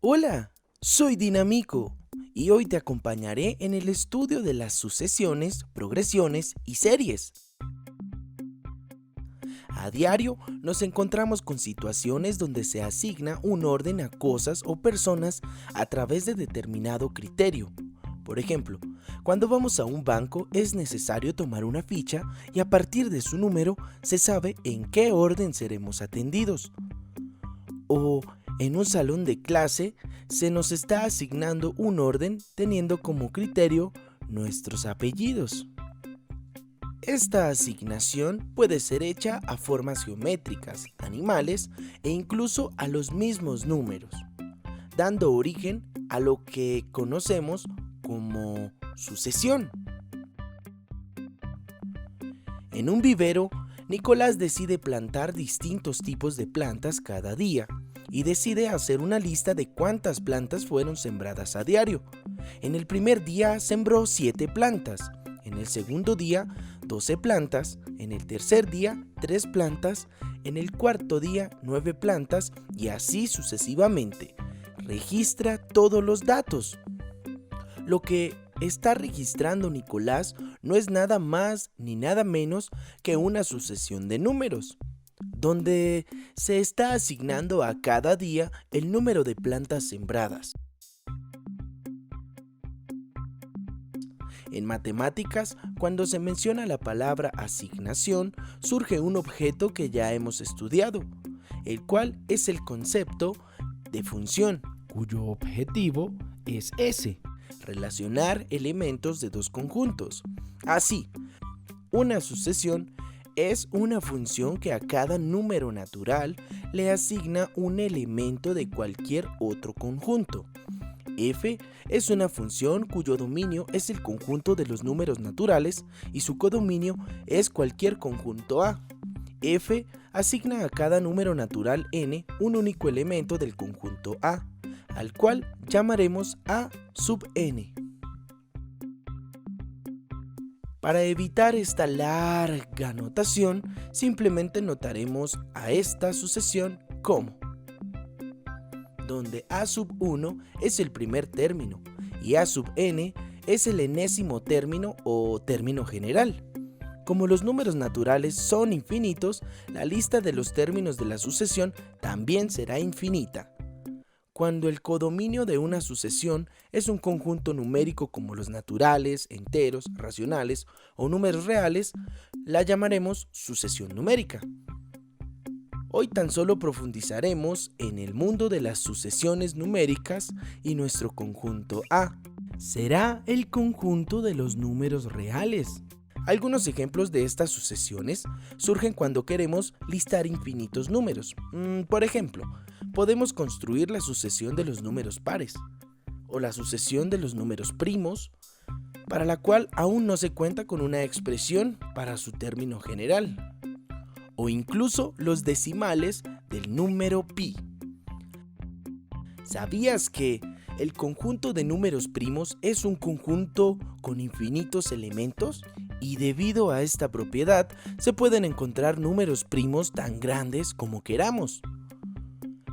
Hola, soy Dinamico y hoy te acompañaré en el estudio de las sucesiones, progresiones y series. A diario nos encontramos con situaciones donde se asigna un orden a cosas o personas a través de determinado criterio. Por ejemplo, cuando vamos a un banco es necesario tomar una ficha y a partir de su número se sabe en qué orden seremos atendidos. O en un salón de clase se nos está asignando un orden teniendo como criterio nuestros apellidos. Esta asignación puede ser hecha a formas geométricas, animales e incluso a los mismos números, dando origen a lo que conocemos como sucesión. En un vivero, Nicolás decide plantar distintos tipos de plantas cada día y decide hacer una lista de cuántas plantas fueron sembradas a diario. En el primer día sembró 7 plantas, en el segundo día 12 plantas, en el tercer día 3 plantas, en el cuarto día 9 plantas y así sucesivamente. Registra todos los datos. Lo que está registrando Nicolás no es nada más ni nada menos que una sucesión de números, donde se está asignando a cada día el número de plantas sembradas. En matemáticas, cuando se menciona la palabra asignación, surge un objeto que ya hemos estudiado, el cual es el concepto de función, cuyo objetivo es ese: relacionar elementos de dos conjuntos. Así, una sucesión es una función que a cada número natural le asigna un elemento de cualquier otro conjunto. F es una función cuyo dominio es el conjunto de los números naturales y su codominio es cualquier conjunto A. F asigna a cada número natural n un único elemento del conjunto A, al cual llamaremos A sub n. Para evitar esta larga notación, simplemente notaremos a esta sucesión como, donde A sub 1 es el primer término y A sub n es el enésimo término o término general. Como los números naturales son infinitos, la lista de los términos de la sucesión también será infinita. Cuando el codominio de una sucesión es un conjunto numérico como los naturales, enteros, racionales o números reales, la llamaremos sucesión numérica. Hoy tan solo profundizaremos en el mundo de las sucesiones numéricas y nuestro conjunto A será el conjunto de los números reales. Algunos ejemplos de estas sucesiones surgen cuando queremos listar infinitos números. Por ejemplo, podemos construir la sucesión de los números pares o la sucesión de los números primos, para la cual aún no se cuenta con una expresión para su término general, o incluso los decimales del número pi. ¿Sabías que el conjunto de números primos es un conjunto con infinitos elementos? Y debido a esta propiedad, se pueden encontrar números primos tan grandes como queramos,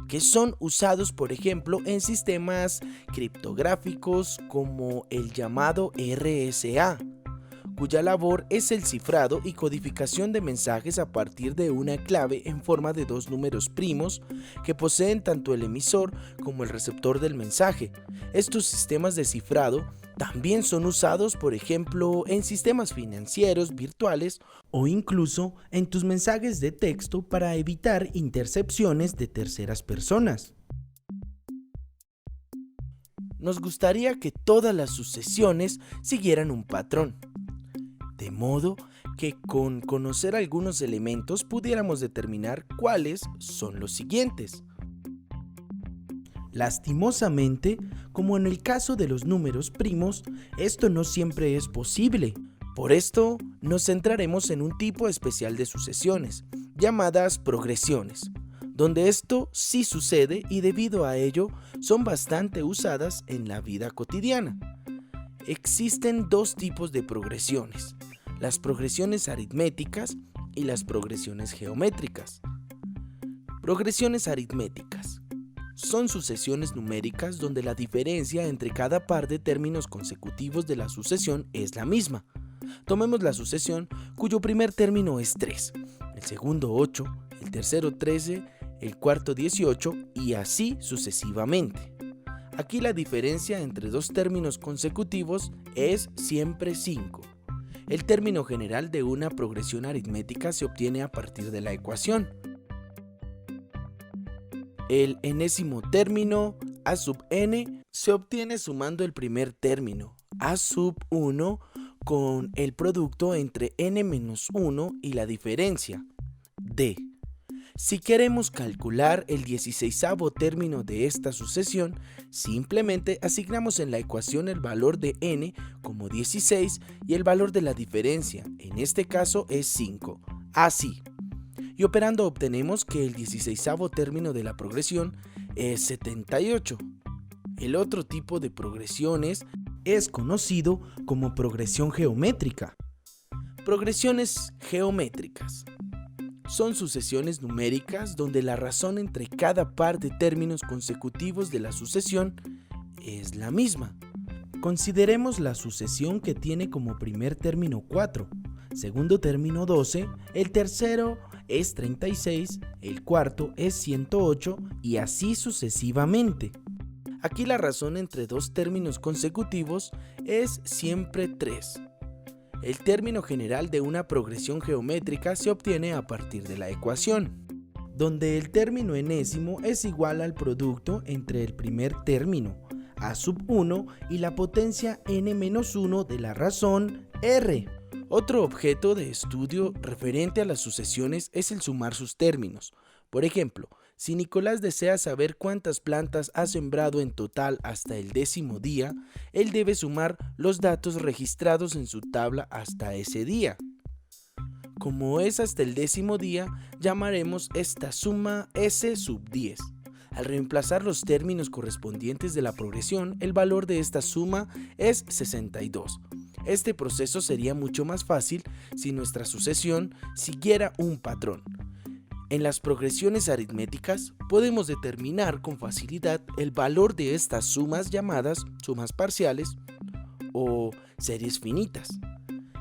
que son usados, por ejemplo, en sistemas criptográficos como el llamado RSA, cuya labor es el cifrado y codificación de mensajes a partir de una clave en forma de dos números primos que poseen tanto el emisor como el receptor del mensaje. Estos sistemas de cifrado también son usados, por ejemplo, en sistemas financieros virtuales o incluso en tus mensajes de texto para evitar intercepciones de terceras personas. Nos gustaría que todas las sucesiones siguieran un patrón, de modo que con conocer algunos elementos pudiéramos determinar cuáles son los siguientes. Lastimosamente, como en el caso de los números primos, esto no siempre es posible. Por esto, nos centraremos en un tipo especial de sucesiones, llamadas progresiones, donde esto sí sucede y debido a ello son bastante usadas en la vida cotidiana. Existen dos tipos de progresiones: las progresiones aritméticas y las progresiones geométricas. Progresiones aritméticas son sucesiones numéricas donde la diferencia entre cada par de términos consecutivos de la sucesión es la misma. Tomemos la sucesión cuyo primer término es 3, el segundo 8, el tercero 13, el cuarto 18 y así sucesivamente. Aquí la diferencia entre dos términos consecutivos es siempre 5. El término general de una progresión aritmética se obtiene a partir de la ecuación. El enésimo término, a sub n, se obtiene sumando el primer término, a sub 1, con el producto entre n-1 y la diferencia, d. Si queremos calcular el 16avo término de esta sucesión, simplemente asignamos en la ecuación el valor de n como 16 y el valor de la diferencia, en este caso es 5, así. Y operando obtenemos que el 16avo término de la progresión es 78. El otro tipo de progresiones es conocido como progresión geométrica. Progresiones geométricas son sucesiones numéricas donde la razón entre cada par de términos consecutivos de la sucesión es la misma. Consideremos la sucesión que tiene como primer término 4, segundo término 12, el tercero es 36, el cuarto es 108 y así sucesivamente. Aquí la razón entre dos términos consecutivos es siempre 3. El término general de una progresión geométrica se obtiene a partir de la ecuación, donde el término enésimo es igual al producto entre el primer término, a sub 1, y la potencia n-1 de la razón r. Otro objeto de estudio referente a las sucesiones es el sumar sus términos. Por ejemplo, si Nicolás desea saber cuántas plantas ha sembrado en total hasta el 10º día, él debe sumar los datos registrados en su tabla hasta ese día. Como es hasta el 10º día, llamaremos esta suma S sub 10. Al reemplazar los términos correspondientes de la progresión, el valor de esta suma es 62. Este proceso sería mucho más fácil si nuestra sucesión siguiera un patrón. En las progresiones aritméticas podemos determinar con facilidad el valor de estas sumas llamadas sumas parciales o series finitas.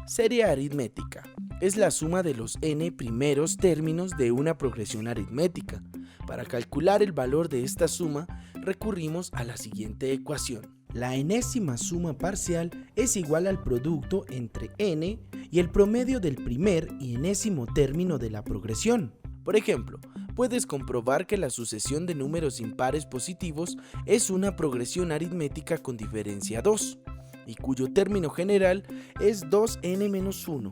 Serie aritmética es la suma de los n primeros términos de una progresión aritmética. Para calcular el valor de esta suma recurrimos a la siguiente ecuación. La enésima suma parcial es igual al producto entre n y el promedio del primer y enésimo término de la progresión. Por ejemplo, puedes comprobar que la sucesión de números impares positivos es una progresión aritmética con diferencia 2, y cuyo término general es 2n-1.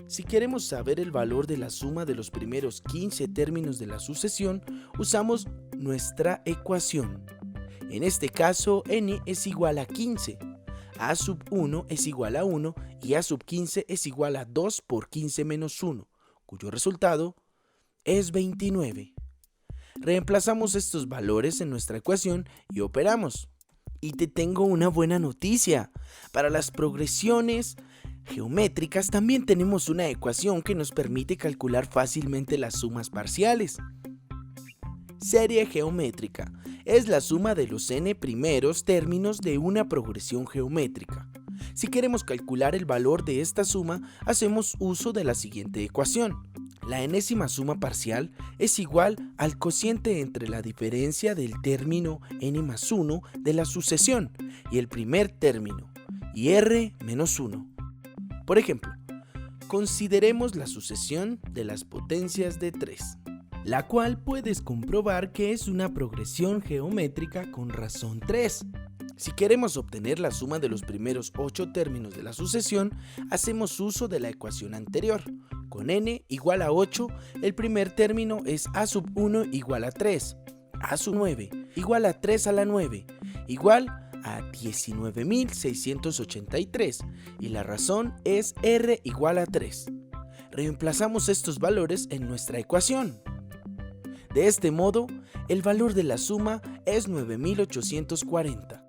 Si queremos saber el valor de la suma de los primeros 15 términos de la sucesión, usamos nuestra ecuación. En este caso, n es igual a 15, a sub 1 es igual a 1 y a sub 15 es igual a 2 por 15 menos 1, cuyo resultado es 29. Reemplazamos estos valores en nuestra ecuación y operamos. Y te tengo una buena noticia. Para las progresiones geométricas también tenemos una ecuación que nos permite calcular fácilmente las sumas parciales. Serie geométrica es la suma de los n primeros términos de una progresión geométrica. Si queremos calcular el valor de esta suma, hacemos uso de la siguiente ecuación. La enésima suma parcial es igual al cociente entre la diferencia del término n+1 de la sucesión y el primer término, y r-1. Por ejemplo, consideremos la sucesión de las potencias de 3, la cual puedes comprobar que es una progresión geométrica con razón 3. Si queremos obtener la suma de los primeros 8 términos de la sucesión, hacemos uso de la ecuación anterior. Con n igual a 8, el primer término es a sub 1 igual a 3, a sub 9 igual a 3 a la 9, igual a 19.683, y la razón es r igual a 3. Reemplazamos estos valores en nuestra ecuación. De este modo, el valor de la suma es 9.840.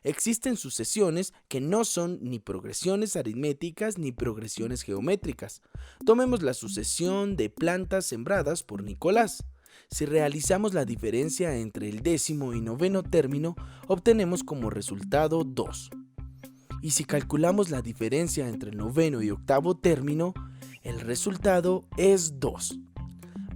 Existen sucesiones que no son ni progresiones aritméticas ni progresiones geométricas. Tomemos la sucesión de plantas sembradas por Nicolás. Si realizamos la diferencia entre el 10º y 9º término, obtenemos como resultado 2. Y si calculamos la diferencia entre el 9º y 8º término, el resultado es 2.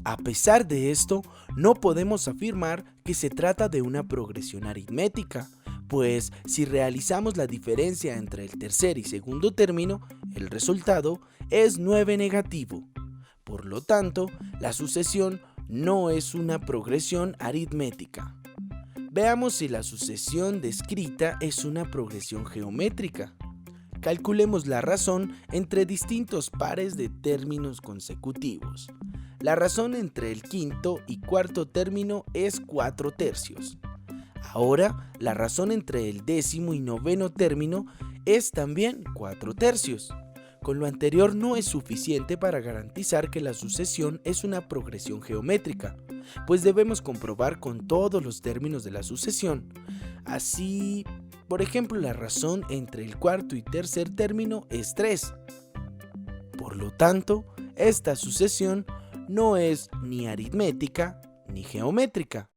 A pesar de esto, no podemos afirmar que se trata de una progresión aritmética, pues si realizamos la diferencia entre el tercer y segundo término, el resultado es 9 negativo. Por lo tanto, la sucesión no es una progresión aritmética. Veamos si la sucesión descrita es una progresión geométrica. Calculemos la razón entre distintos pares de términos consecutivos. La razón entre el quinto y cuarto término es 4/3. Ahora, la razón entre el 10º y 9º término es también 4/3. Con lo anterior no es suficiente para garantizar que la sucesión es una progresión geométrica, pues debemos comprobar con todos los términos de la sucesión. Así, por ejemplo, la razón entre el cuarto y tercer término es 3. Por lo tanto, esta sucesión no es ni aritmética ni geométrica.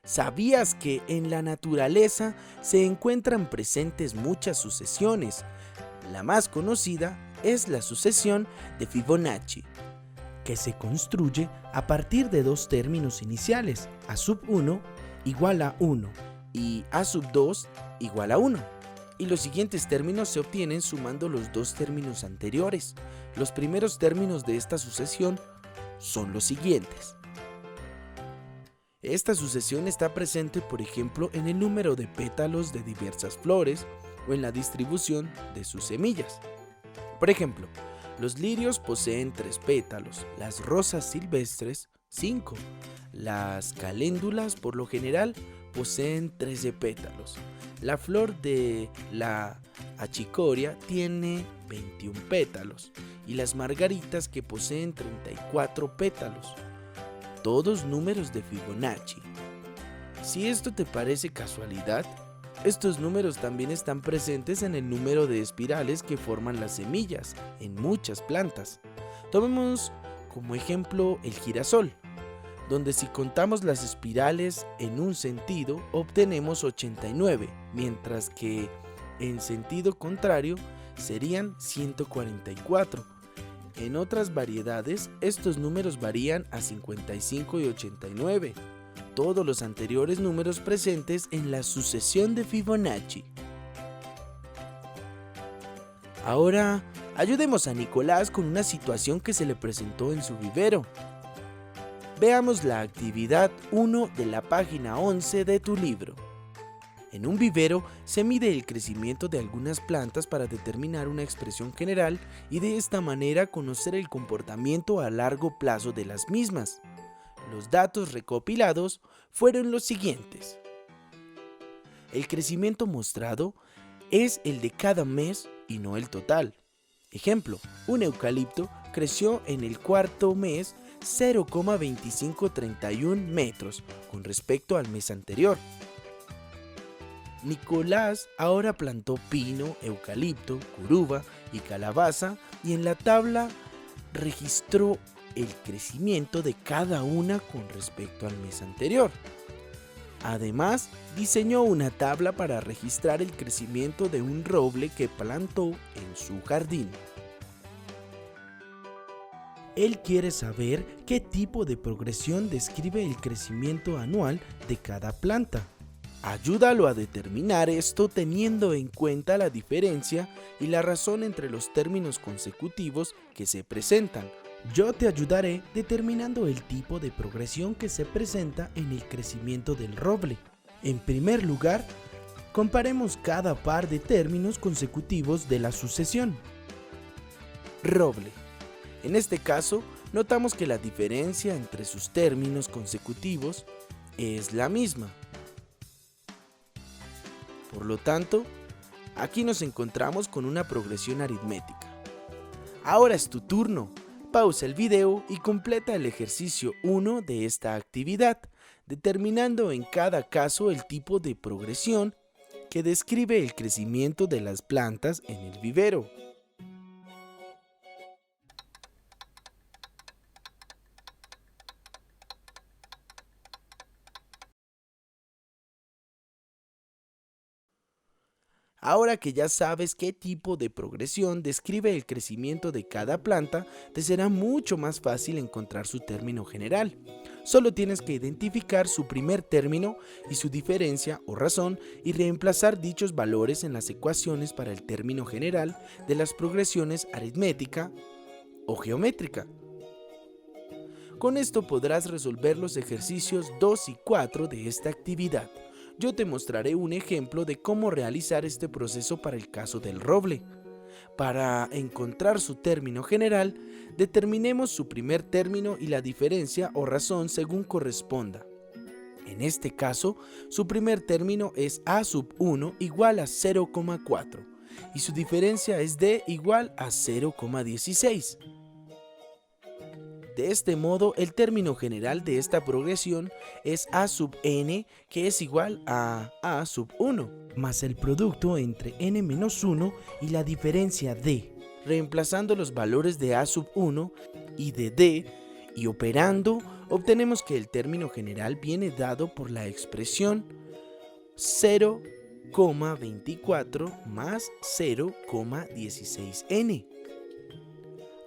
¿Sabías que en la naturaleza se encuentran presentes muchas sucesiones? La más conocida es la sucesión de Fibonacci, que se construye a partir de dos términos iniciales, A sub 1 igual a 1 y A sub 2 igual a 1. Y los siguientes términos se obtienen sumando los dos términos anteriores. Los primeros términos de esta sucesión son los siguientes. Esta sucesión está presente, por ejemplo, en el número de pétalos de diversas flores o en la distribución de sus semillas. Por ejemplo, los lirios poseen 3 pétalos, las rosas silvestres 5, las caléndulas por lo general poseen 13 pétalos, la flor de la achicoria tiene 21 pétalos y las margaritas que poseen 34 pétalos. Todos números de Fibonacci. Si esto te parece casualidad, estos números también están presentes en el número de espirales que forman las semillas en muchas plantas. Tomemos como ejemplo el girasol, donde si contamos las espirales en un sentido obtenemos 89, mientras que en sentido contrario serían 144. En otras variedades, estos números varían a 55 y 89, todos los anteriores números presentes en la sucesión de Fibonacci. Ahora, ayudemos a Nicolás con una situación que se le presentó en su vivero. Veamos la actividad 1 de la página 11 de tu libro. En un vivero se mide el crecimiento de algunas plantas para determinar una expresión general y de esta manera conocer el comportamiento a largo plazo de las mismas. Los datos recopilados fueron los siguientes. El crecimiento mostrado es el de cada mes y no el total. Ejemplo, un eucalipto creció en el cuarto mes 0,2531 metros con respecto al mes anterior. Nicolás ahora plantó pino, eucalipto, curuba y calabaza y en la tabla registró el crecimiento de cada una con respecto al mes anterior. Además, diseñó una tabla para registrar el crecimiento de un roble que plantó en su jardín. Él quiere saber qué tipo de progresión describe el crecimiento anual de cada planta. Ayúdalo a determinar esto teniendo en cuenta la diferencia y la razón entre los términos consecutivos que se presentan. Yo te ayudaré determinando el tipo de progresión que se presenta en el crecimiento del roble. En primer lugar, comparemos cada par de términos consecutivos de la sucesión. Roble. En este caso, notamos que la diferencia entre sus términos consecutivos es la misma. Por lo tanto, aquí nos encontramos con una progresión aritmética. Ahora es tu turno. Pausa el video y completa el ejercicio 1 de esta actividad, determinando en cada caso el tipo de progresión que describe el crecimiento de las plantas en el vivero. Ahora que ya sabes qué tipo de progresión describe el crecimiento de cada planta, te será mucho más fácil encontrar su término general. Solo tienes que identificar su primer término y su diferencia o razón y reemplazar dichos valores en las ecuaciones para el término general de las progresiones aritmética o geométrica. Con esto podrás resolver los ejercicios 2 y 4 de esta actividad. Yo te mostraré un ejemplo de cómo realizar este proceso para el caso del roble. Para encontrar su término general, determinemos su primer término y la diferencia o razón según corresponda. En este caso, su primer término es a sub 1 igual a 0,4 y su diferencia es d igual a 0,16. De este modo, el término general de esta progresión es a sub n, que es igual a a sub 1, más el producto entre n-1 y la diferencia d. Reemplazando los valores de a sub 1 y de d y operando, obtenemos que el término general viene dado por la expresión 0,24 más 0,16n.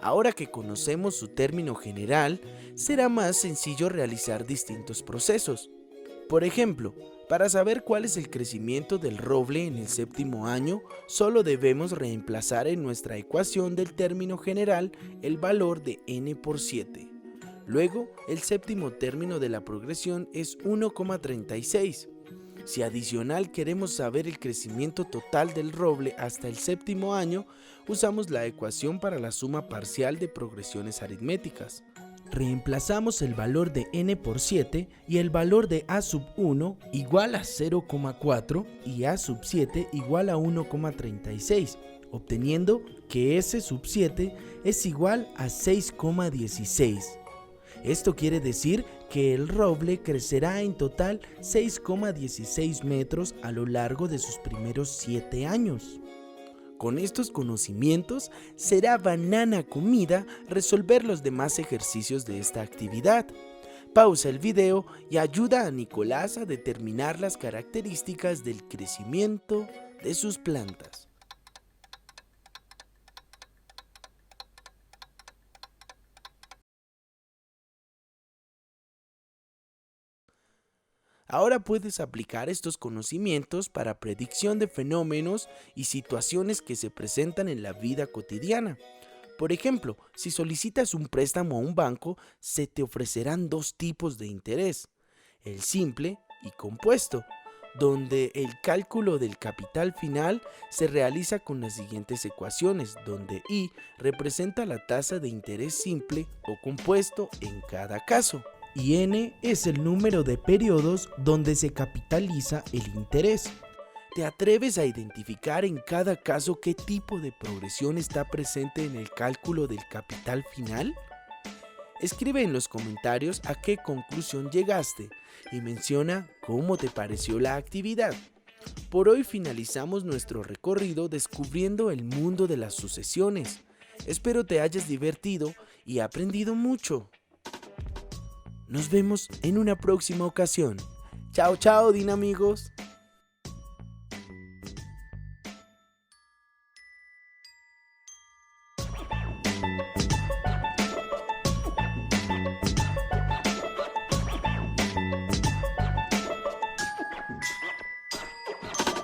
Ahora que conocemos su término general, será más sencillo realizar distintos procesos. Por ejemplo, para saber cuál es el crecimiento del roble en el séptimo año, solo debemos reemplazar en nuestra ecuación del término general el valor de n por 7. Luego, el séptimo término de la progresión es 1,36. Si adicional queremos saber el crecimiento total del roble hasta el séptimo año, usamos la ecuación para la suma parcial de progresiones aritméticas. Reemplazamos el valor de n por 7 y el valor de a sub 1 igual a 0,4 y a sub 7 igual a 1,36, obteniendo que s sub 7 es igual a 6,16. Esto quiere decir que el roble crecerá en total 6,16 metros a lo largo de sus primeros 7 años. Con estos conocimientos, será banana comida resolver los demás ejercicios de esta actividad. Pausa el video y ayuda a Nicolás a determinar las características del crecimiento de sus plantas. Ahora puedes aplicar estos conocimientos para predicción de fenómenos y situaciones que se presentan en la vida cotidiana. Por ejemplo, si solicitas un préstamo a un banco, se te ofrecerán dos tipos de interés, el simple y compuesto, donde el cálculo del capital final se realiza con las siguientes ecuaciones, donde I representa la tasa de interés simple o compuesto en cada caso, y n es el número de periodos donde se capitaliza el interés. ¿Te atreves a identificar en cada caso qué tipo de progresión está presente en el cálculo del capital final? Escribe en los comentarios a qué conclusión llegaste y menciona cómo te pareció la actividad. Por hoy finalizamos nuestro recorrido descubriendo el mundo de las sucesiones. Espero te hayas divertido y aprendido mucho. Nos vemos en una próxima ocasión. Chao, chao, dinamigos.